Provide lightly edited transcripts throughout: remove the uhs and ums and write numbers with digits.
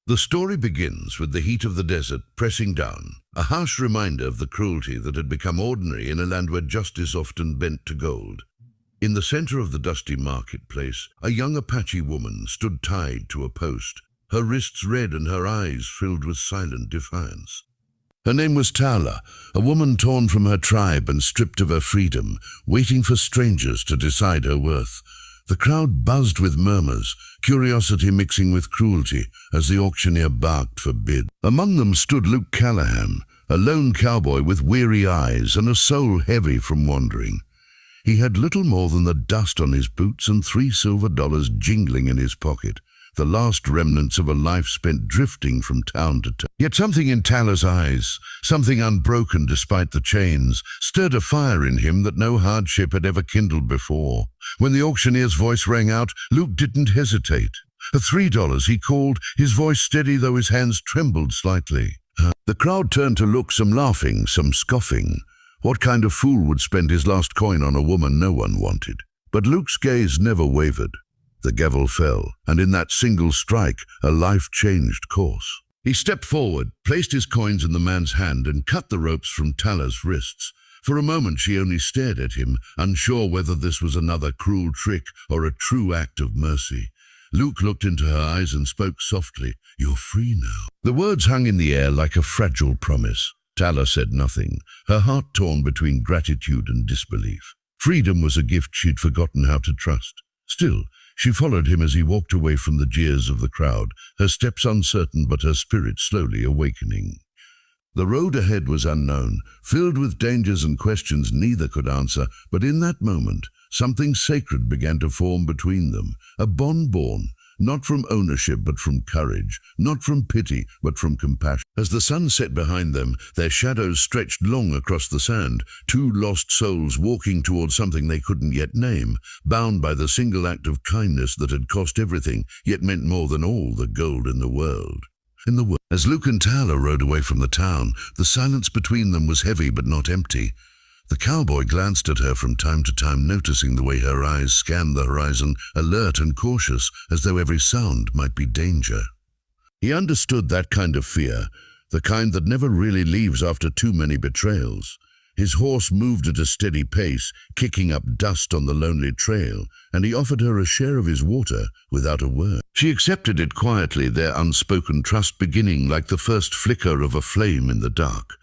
The story begins with the heat of the desert pressing down, a harsh reminder of the cruelty that had become ordinary in a land where justice often bent to gold. In the center of the dusty marketplace, a young Apache woman stood tied to a post, her wrists red and her eyes filled with silent defiance. Her name was Tala, a woman torn from her tribe and stripped of her freedom, waiting for strangers to decide her worth. The crowd buzzed with murmurs, curiosity mixing with cruelty as the auctioneer barked for bid. Among them stood Luke Callahan, a lone cowboy with weary eyes and a soul heavy from wandering. He had little more than the dust on his boots and $3 silver jingling in his pocket, the last remnants of a life spent drifting from town to town. Yet something in Tala's eyes, something unbroken despite the chains, stirred a fire in him that no hardship had ever kindled before. When the auctioneer's voice rang out, Luke didn't hesitate. At $3 he called, his voice steady though his hands trembled slightly. The crowd turned to look, some laughing, some scoffing. What kind of fool would spend his last coin on a woman no one wanted? But Luke's gaze never wavered. The gavel fell, and in that single strike, a life changed course. He stepped forward, placed his coins in the man's hand, and cut the ropes from Tala's wrists. For a moment she only stared at him, unsure whether this was another cruel trick or a true act of mercy. Luke looked into her eyes and spoke softly, "You're free now." The words hung in the air like a fragile promise. Tala said nothing, her heart torn between gratitude and disbelief. Freedom was a gift she'd forgotten how to trust. Still, she followed him as he walked away from the jeers of the crowd, her steps uncertain but her spirit slowly awakening. The road ahead was unknown, filled with dangers and questions neither could answer, but in that moment, something sacred began to form between them, a bond born, not from ownership but from courage, not from pity but from compassion. As the sun set behind them, their shadows stretched long across the sand, two lost souls walking towards something they couldn't yet name, bound by the single act of kindness that had cost everything, yet meant more than all the gold in the world. As Luke and Tala rode away from the town, the silence between them was heavy but not empty. The cowboy glanced at her from time to time, noticing the way her eyes scanned the horizon, alert and cautious, as though every sound might be danger. He understood that kind of fear, the kind that never really leaves after too many betrayals. His horse moved at a steady pace, kicking up dust on the lonely trail, and he offered her a share of his water without a word. She accepted it quietly, their unspoken trust beginning like the first flicker of a flame in the dark.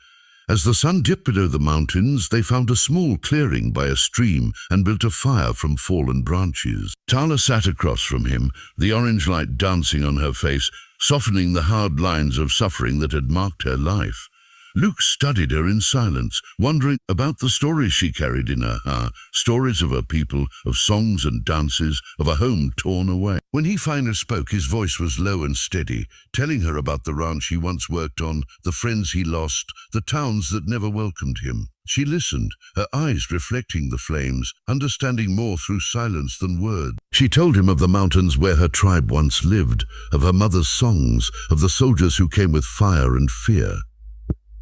As the sun dipped below the mountains, they found a small clearing by a stream and built a fire from fallen branches. Tala sat across from him, the orange light dancing on her face, softening the hard lines of suffering that had marked her life. Luke studied her in silence, wondering about the stories she carried in her heart, stories of her people, of songs and dances, of a home torn away. When he finally spoke, his voice was low and steady, telling her about the ranch he once worked on, the friends he lost, the towns that never welcomed him. She listened, her eyes reflecting the flames, understanding more through silence than words. She told him of the mountains where her tribe once lived, of her mother's songs, of the soldiers who came with fire and fear.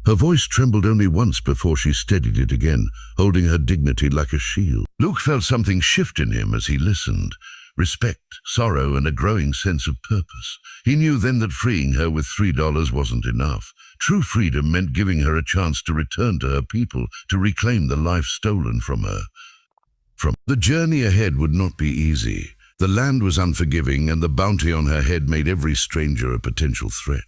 Her voice trembled only once before she steadied it again, holding her dignity like a shield. Luke felt something shift in him as he listened. Respect, sorrow, and a growing sense of purpose. He knew then that freeing her with $3 wasn't enough. True freedom meant giving her a chance to return to her people, to reclaim the life stolen from her. The journey ahead would not be easy. The land was unforgiving, and the bounty on her head made every stranger a potential threat.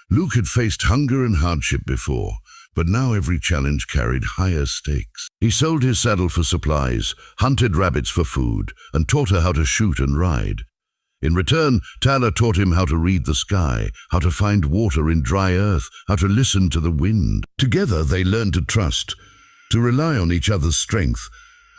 Luke had faced hunger and hardship before, but now every challenge carried higher stakes. He sold his saddle for supplies, hunted rabbits for food, and taught her how to shoot and ride. In return, Tala taught him how to read the sky, how to find water in dry earth, how to listen to the wind. Together they learned to trust, to rely on each other's strength,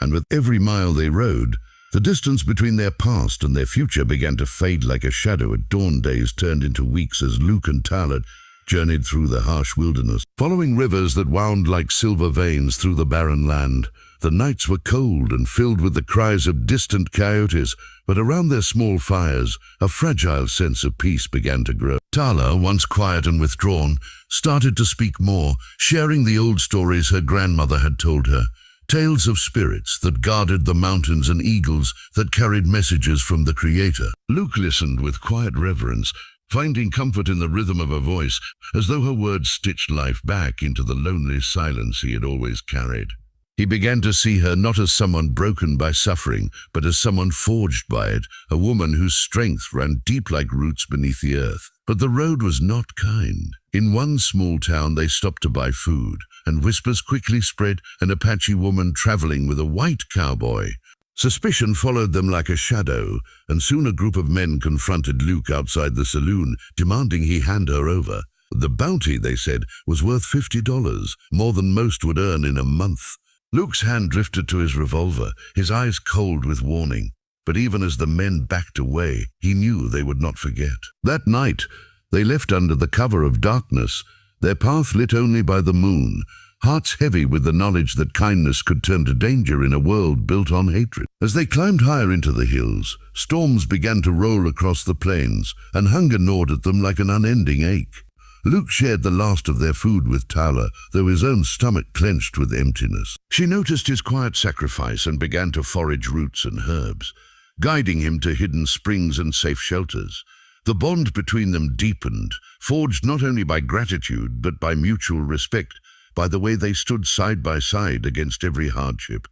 and with every mile they rode, the distance between their past and their future began to fade like a shadow. At dawn, days turned into weeks as Luke and Tala journeyed through the harsh wilderness, following rivers that wound like silver veins through the barren land. The nights were cold and filled with the cries of distant coyotes, but around their small fires, a fragile sense of peace began to grow. Tala, once quiet and withdrawn, started to speak more, sharing the old stories her grandmother had told her. Tales of spirits that guarded the mountains and eagles that carried messages from the Creator. Luke listened with quiet reverence, finding comfort in the rhythm of her voice, as though her words stitched life back into the lonely silence he had always carried. He began to see her not as someone broken by suffering, but as someone forged by it, a woman whose strength ran deep like roots beneath the earth. But the road was not kind. In one small town they stopped to buy food, and whispers quickly spread, an Apache woman traveling with a white cowboy. Suspicion followed them like a shadow, and soon a group of men confronted Luke outside the saloon, demanding he hand her over. The bounty, they said, was worth $50, more than most would earn in a month. Luke's hand drifted to his revolver, his eyes cold with warning. But even as the men backed away, he knew they would not forget. That night, they left under the cover of darkness, their path lit only by the moon, hearts heavy with the knowledge that kindness could turn to danger in a world built on hatred. As they climbed higher into the hills, storms began to roll across the plains, and hunger gnawed at them like an unending ache. Luke shared the last of their food with Tala, though his own stomach clenched with emptiness. She noticed his quiet sacrifice and began to forage roots and herbs, guiding him to hidden springs and safe shelters. The bond between them deepened, forged not only by gratitude but by mutual respect, by the way they stood side by side against every hardship.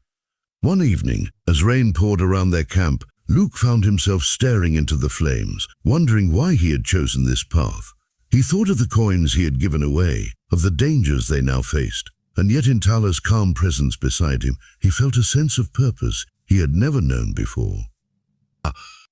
One evening, as rain poured around their camp, Luke found himself staring into the flames, wondering why he had chosen this path. He thought of the coins he had given away, of the dangers they now faced, and yet in Tala's calm presence beside him, he felt a sense of purpose he had never known before.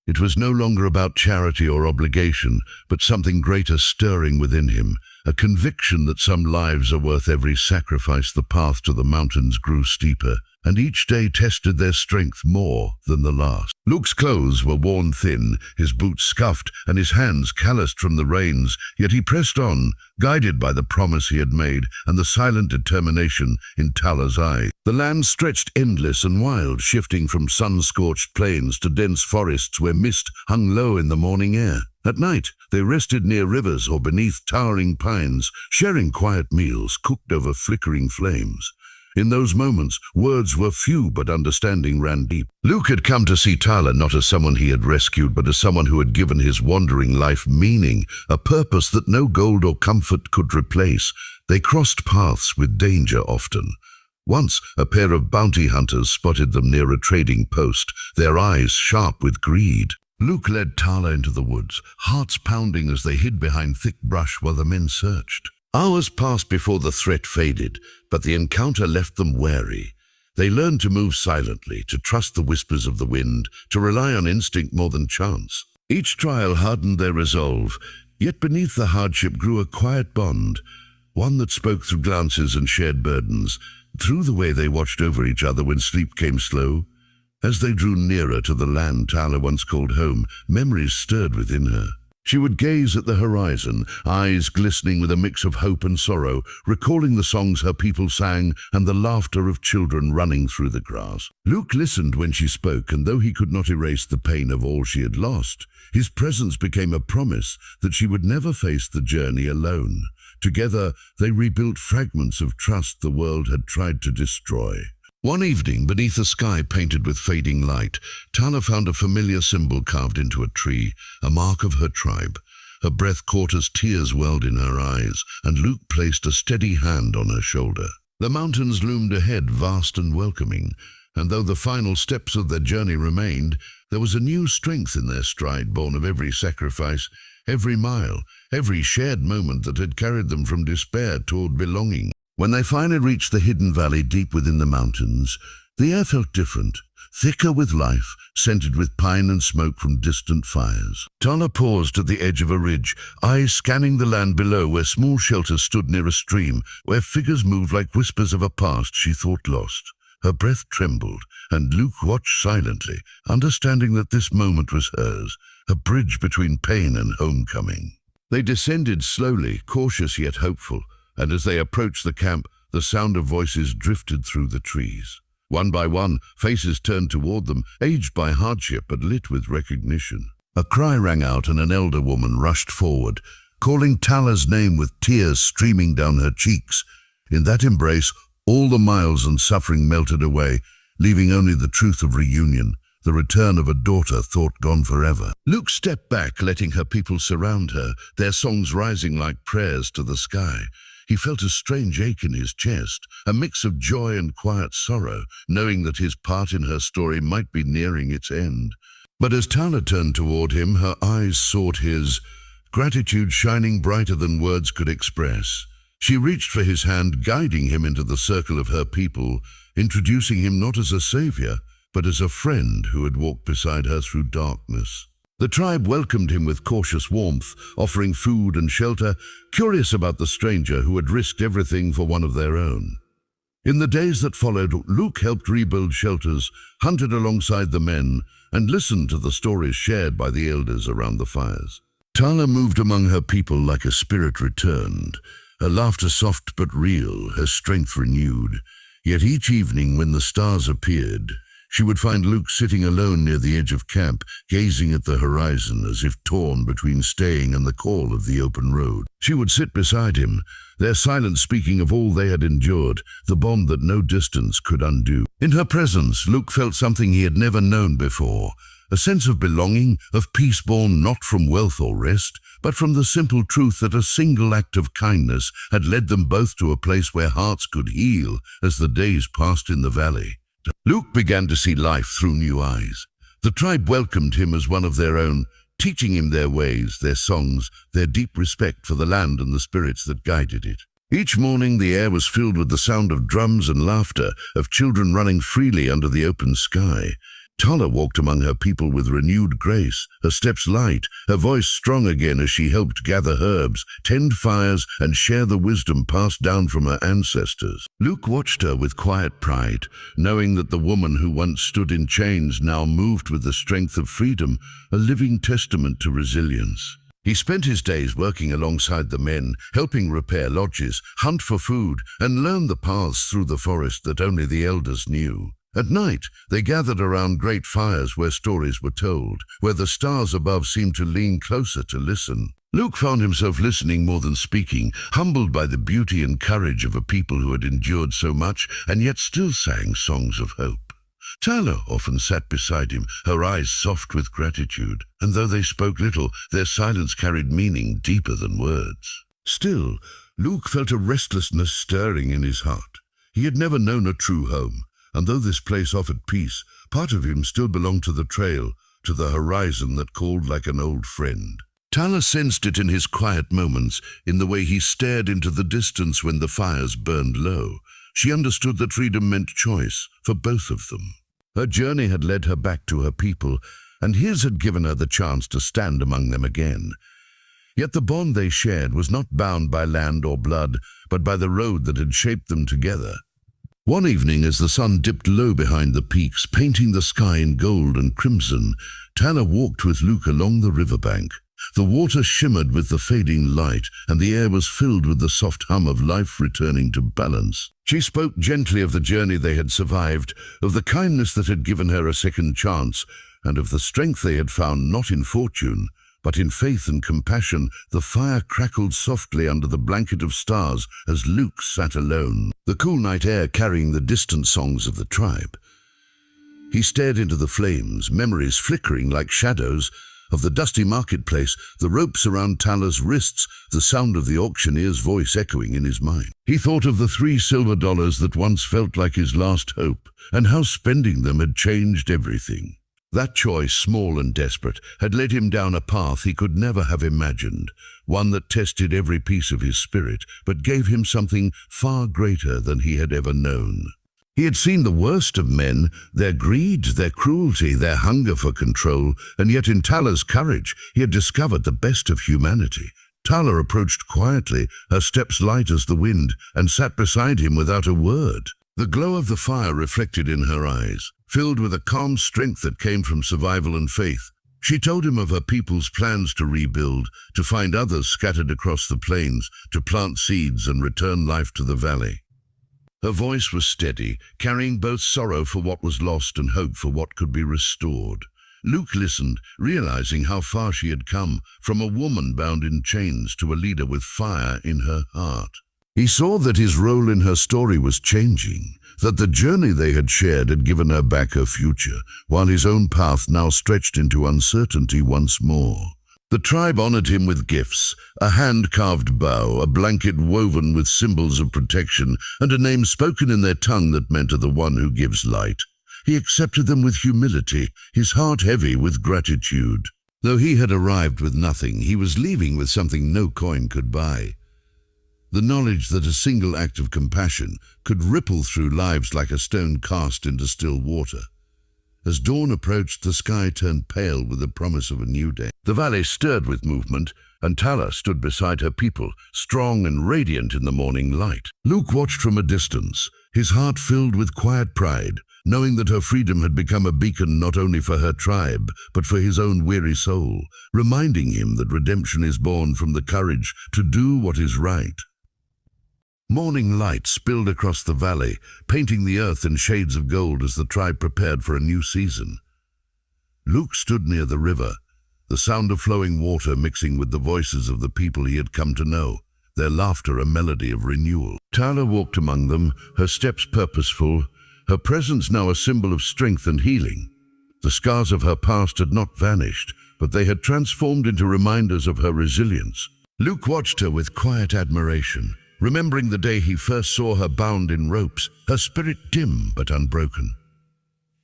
It was no longer about charity or obligation, but something greater stirring within him, a conviction that some lives are worth every sacrifice. The path to the mountains grew steeper, and each day tested their strength more than the last. Luke's clothes were worn thin, his boots scuffed, and his hands calloused from the rains, yet he pressed on, guided by the promise he had made and the silent determination in Tala's eyes. The land stretched endless and wild, shifting from sun-scorched plains to dense forests where mist hung low in the morning air. At night, they rested near rivers or beneath towering pines, sharing quiet meals cooked over flickering flames. In those moments, words were few but understanding ran deep. Luke had come to see Tala not as someone he had rescued, but as someone who had given his wandering life meaning, a purpose that no gold or comfort could replace. They crossed paths with danger often. Once, a pair of bounty hunters spotted them near a trading post, their eyes sharp with greed. Luke led Tala into the woods, hearts pounding as they hid behind thick brush while the men searched. Hours passed before the threat faded, but the encounter left them wary. They learned to move silently, to trust the whispers of the wind, to rely on instinct more than chance. Each trial hardened their resolve, yet beneath the hardship grew a quiet bond, one that spoke through glances and shared burdens, through the way they watched over each other when sleep came slow. As they drew nearer to the land Tala once called home, memories stirred within her. She would gaze at the horizon, eyes glistening with a mix of hope and sorrow, recalling the songs her people sang and the laughter of children running through the grass. Luke listened when she spoke, and though he could not erase the pain of all she had lost, his presence became a promise that she would never face the journey alone. Together, they rebuilt fragments of trust the world had tried to destroy. One evening, beneath a sky painted with fading light, Tala found a familiar symbol carved into a tree, a mark of her tribe. Her breath caught as tears welled in her eyes, and Luke placed a steady hand on her shoulder. The mountains loomed ahead, vast and welcoming, and though the final steps of their journey remained, there was a new strength in their stride, born of every sacrifice, every mile, every shared moment that had carried them from despair toward belonging. When they finally reached the hidden valley deep within the mountains, the air felt different, thicker with life, scented with pine and smoke from distant fires. Tala paused at the edge of a ridge, eyes scanning the land below where small shelters stood near a stream, where figures moved like whispers of a past she thought lost. Her breath trembled, and Luke watched silently, understanding that this moment was hers, a bridge between pain and homecoming. They descended slowly, cautious yet hopeful, and as they approached the camp, the sound of voices drifted through the trees. One by one, faces turned toward them, aged by hardship but lit with recognition. A cry rang out and an elder woman rushed forward, calling Tala's name with tears streaming down her cheeks. In that embrace, all the miles and suffering melted away, leaving only the truth of reunion, the return of a daughter thought gone forever. Luke stepped back, letting her people surround her, their songs rising like prayers to the sky. He felt a strange ache in his chest, a mix of joy and quiet sorrow, knowing that his part in her story might be nearing its end. But as Tala turned toward him, her eyes sought his, gratitude shining brighter than words could express. She reached for his hand, guiding him into the circle of her people, introducing him not as a savior, but as a friend who had walked beside her through darkness. The tribe welcomed him with cautious warmth, offering food and shelter, curious about the stranger who had risked everything for one of their own. In the days that followed, Luke helped rebuild shelters, hunted alongside the men, and listened to the stories shared by the elders around the fires. Tala moved among her people like a spirit returned, her laughter soft but real, her strength renewed. Yet each evening when the stars appeared, she would find Luke sitting alone near the edge of camp, gazing at the horizon as if torn between staying and the call of the open road. She would sit beside him, their silence speaking of all they had endured, the bond that no distance could undo. In her presence, Luke felt something he had never known before, a sense of belonging, of peace born not from wealth or rest, but from the simple truth that a single act of kindness had led them both to a place where hearts could heal as the days passed in the valley. Luke began to see life through new eyes. The tribe welcomed him as one of their own, teaching him their ways, their songs, their deep respect for the land and the spirits that guided it. Each morning the air was filled with the sound of drums and laughter, of children running freely under the open sky. Tala walked among her people with renewed grace, her steps light, her voice strong again as she helped gather herbs, tend fires, and share the wisdom passed down from her ancestors. Luke watched her with quiet pride, knowing that the woman who once stood in chains now moved with the strength of freedom, a living testament to resilience. He spent his days working alongside the men, helping repair lodges, hunt for food, and learn the paths through the forest that only the elders knew. At night, they gathered around great fires where stories were told, where the stars above seemed to lean closer to listen. Luke found himself listening more than speaking, humbled by the beauty and courage of a people who had endured so much and yet still sang songs of hope. Tala often sat beside him, her eyes soft with gratitude, and though they spoke little, their silence carried meaning deeper than words. Still, Luke felt a restlessness stirring in his heart. He had never known a true home, and though this place offered peace, part of him still belonged to the trail, to the horizon that called like an old friend. Tala sensed it in his quiet moments, in the way he stared into the distance when the fires burned low. She understood that freedom meant choice for both of them. Her journey had led her back to her people, and his had given her the chance to stand among them again. Yet the bond they shared was not bound by land or blood, but by the road that had shaped them together. One evening, as the sun dipped low behind the peaks, painting the sky in gold and crimson, Tala walked with Luke along the riverbank. The water shimmered with the fading light, and the air was filled with the soft hum of life returning to balance. She spoke gently of the journey they had survived, of the kindness that had given her a second chance, and of the strength they had found not in fortune, but in faith and compassion. The fire crackled softly under the blanket of stars as Luke sat alone, the cool night air carrying the distant songs of the tribe. He stared into the flames, memories flickering like shadows, of the dusty marketplace, the ropes around Tala's wrists, the sound of the auctioneer's voice echoing in his mind. He thought of the $3 silver that once felt like his last hope, and how spending them had changed everything. That choice, small and desperate, had led him down a path he could never have imagined, one that tested every piece of his spirit, but gave him something far greater than he had ever known. He had seen the worst of men, their greed, their cruelty, their hunger for control, and yet in Tala's courage he had discovered the best of humanity. Tala approached quietly, her steps light as the wind, and sat beside him without a word. The glow of the fire reflected in her eyes, filled with a calm strength that came from survival and faith. She told him of her people's plans to rebuild, to find others scattered across the plains, to plant seeds and return life to the valley. Her voice was steady, carrying both sorrow for what was lost and hope for what could be restored. Luke listened, realizing how far she had come, from a woman bound in chains to a leader with fire in her heart. He saw that his role in her story was changing, that the journey they had shared had given her back her future, while his own path now stretched into uncertainty once more. The tribe honored him with gifts, a hand-carved bow, a blanket woven with symbols of protection, and a name spoken in their tongue that meant to the one who gives light. He accepted them with humility, his heart heavy with gratitude. Though he had arrived with nothing, he was leaving with something no coin could buy. The knowledge that a single act of compassion could ripple through lives like a stone cast into still water. As dawn approached, the sky turned pale with the promise of a new day. The valley stirred with movement, and Tala stood beside her people, strong and radiant in the morning light. Luke watched from a distance, his heart filled with quiet pride, knowing that her freedom had become a beacon not only for her tribe, but for his own weary soul, reminding him that redemption is born from the courage to do what is right. Morning light spilled across the valley, painting the earth in shades of gold as the tribe prepared for a new season. Luke stood near the river, the sound of flowing water mixing with the voices of the people he had come to know, their laughter a melody of renewal. Tala walked among them, her steps purposeful, her presence now a symbol of strength and healing. The scars of her past had not vanished, but they had transformed into reminders of her resilience. Luke watched her with quiet admiration, remembering the day he first saw her bound in ropes, her spirit dim but unbroken.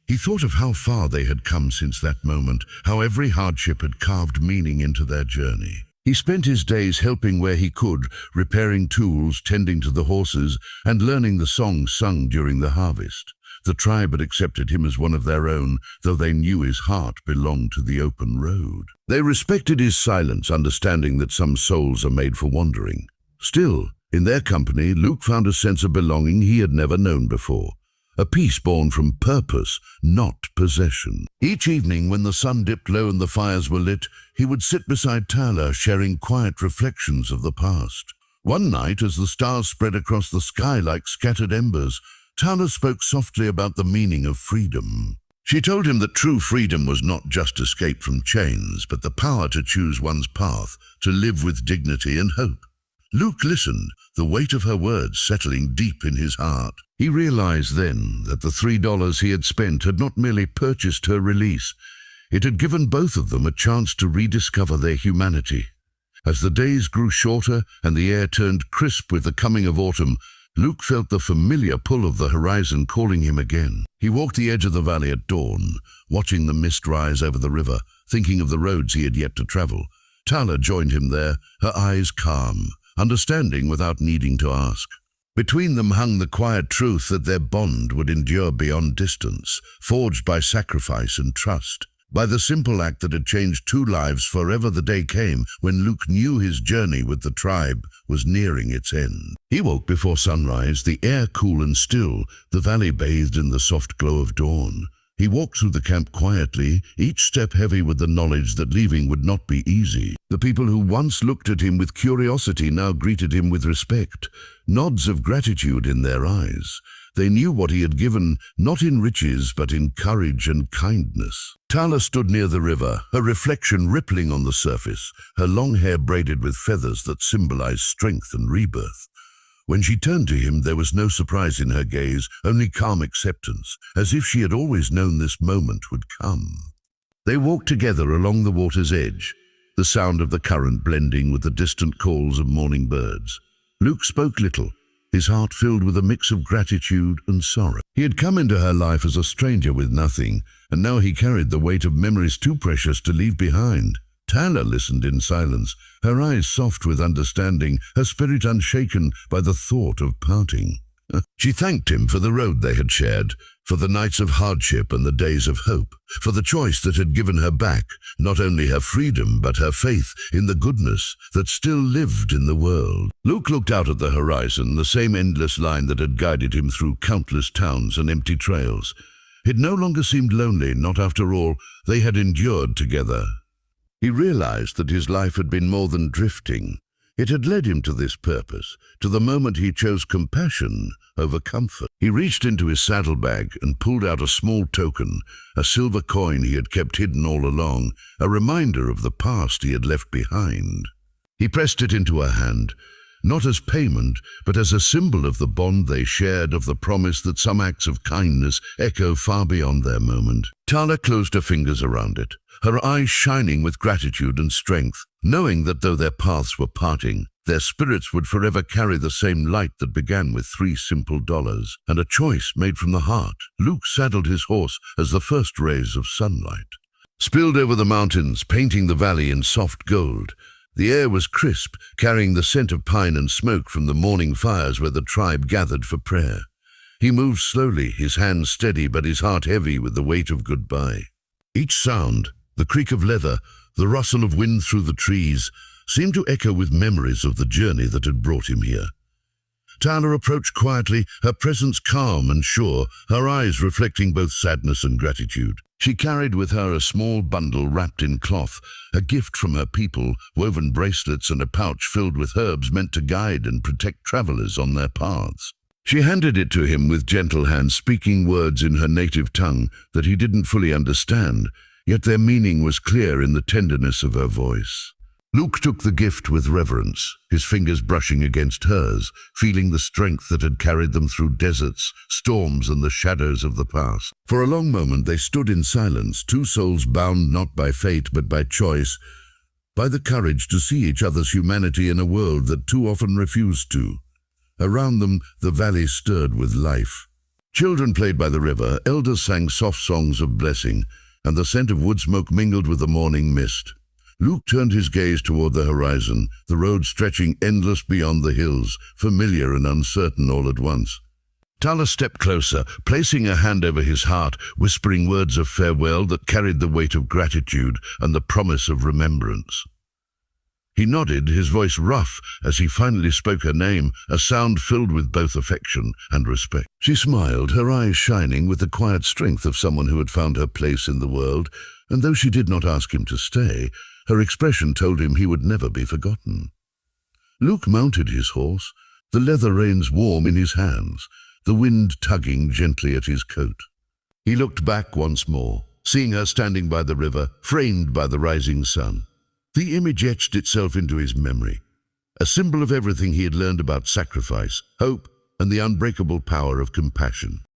He thought of how far they had come since that moment, how every hardship had carved meaning into their journey. He spent his days helping where he could, repairing tools, tending to the horses, and learning the songs sung during the harvest. The tribe had accepted him as one of their own, though they knew his heart belonged to the open road. They respected his silence, understanding that some souls are made for wandering. Still, in their company, Luke found a sense of belonging he had never known before, a peace born from purpose, not possession. Each evening, when the sun dipped low and the fires were lit, he would sit beside Tala, sharing quiet reflections of the past. One night, as the stars spread across the sky like scattered embers, Tala spoke softly about the meaning of freedom. She told him that true freedom was not just escape from chains, but the power to choose one's path, to live with dignity and hope. Luke listened, the weight of her words settling deep in his heart. He realized then that the $3 he had spent had not merely purchased her release. It had given both of them a chance to rediscover their humanity. As the days grew shorter and the air turned crisp with the coming of autumn, Luke felt the familiar pull of the horizon calling him again. He walked the edge of the valley at dawn, watching the mist rise over the river, thinking of the roads he had yet to travel. Tala joined him there, her eyes calm, understanding without needing to ask. Between them hung the quiet truth that their bond would endure beyond distance, forged by sacrifice and trust. By the simple act that had changed two lives forever, the day came when Luke knew his journey with the tribe was nearing its end. He woke before sunrise, the air cool and still, the valley bathed in the soft glow of dawn. He walked through the camp quietly, each step heavy with the knowledge that leaving would not be easy. The people who once looked at him with curiosity now greeted him with respect, nods of gratitude in their eyes. They knew what he had given, not in riches, but in courage and kindness. Tala stood near the river, her reflection rippling on the surface, her long hair braided with feathers that symbolized strength and rebirth. When she turned to him, there was no surprise in her gaze, only calm acceptance, as if she had always known this moment would come. They walked together along the water's edge, the sound of the current blending with the distant calls of morning birds. Luke spoke little, his heart filled with a mix of gratitude and sorrow. He had come into her life as a stranger with nothing, and now he carried the weight of memories too precious to leave behind. Tala listened in silence, her eyes soft with understanding, her spirit unshaken by the thought of parting. She thanked him for the road they had shared, for the nights of hardship and the days of hope, for the choice that had given her back not only her freedom but her faith in the goodness that still lived in the world. Luke looked out at the horizon, the same endless line that had guided him through countless towns and empty trails. It no longer seemed lonely, not after all they had endured together. He realized that his life had been more than drifting. It had led him to this purpose, to the moment he chose compassion over comfort. He reached into his saddlebag and pulled out a small token, a silver coin he had kept hidden all along, a reminder of the past he had left behind. He pressed it into her hand, not as payment, but as a symbol of the bond they shared, of the promise that some acts of kindness echo far beyond their moment. Tala closed her fingers around it, her eyes shining with gratitude and strength, knowing that though their paths were parting, their spirits would forever carry the same light that began with $3 simple and a choice made from the heart. Luke saddled his horse as the first rays of sunlight spilled over the mountains, painting the valley in soft gold. The air was crisp, carrying the scent of pine and smoke from the morning fires where the tribe gathered for prayer. He moved slowly, his hands steady but his heart heavy with the weight of goodbye. Each sound, the creak of leather, the rustle of wind through the trees, seemed to echo with memories of the journey that had brought him here. Tala approached quietly, her presence calm and sure, her eyes reflecting both sadness and gratitude. She carried with her a small bundle wrapped in cloth, a gift from her people, woven bracelets and a pouch filled with herbs meant to guide and protect travelers on their paths. She handed it to him with gentle hands, speaking words in her native tongue that he didn't fully understand, yet their meaning was clear in the tenderness of her voice. Luke took the gift with reverence, his fingers brushing against hers, feeling the strength that had carried them through deserts, storms, and the shadows of the past. For a long moment they stood in silence, two souls bound not by fate but by choice, by the courage to see each other's humanity in a world that too often refused to. Around them, the valley stirred with life. Children played by the river, elders sang soft songs of blessing, and the scent of wood smoke mingled with the morning mist. Luke turned his gaze toward the horizon, the road stretching endless beyond the hills, familiar and uncertain all at once. Tala stepped closer, placing a hand over his heart, whispering words of farewell that carried the weight of gratitude and the promise of remembrance. He nodded, his voice rough, as he finally spoke her name, a sound filled with both affection and respect. She smiled, her eyes shining with the quiet strength of someone who had found her place in the world, and though she did not ask him to stay, her expression told him he would never be forgotten. Luke mounted his horse, the leather reins warm in his hands, the wind tugging gently at his coat. He looked back once more, seeing her standing by the river, framed by the rising sun. The image etched itself into his memory, a symbol of everything he had learned about sacrifice, hope, and the unbreakable power of compassion.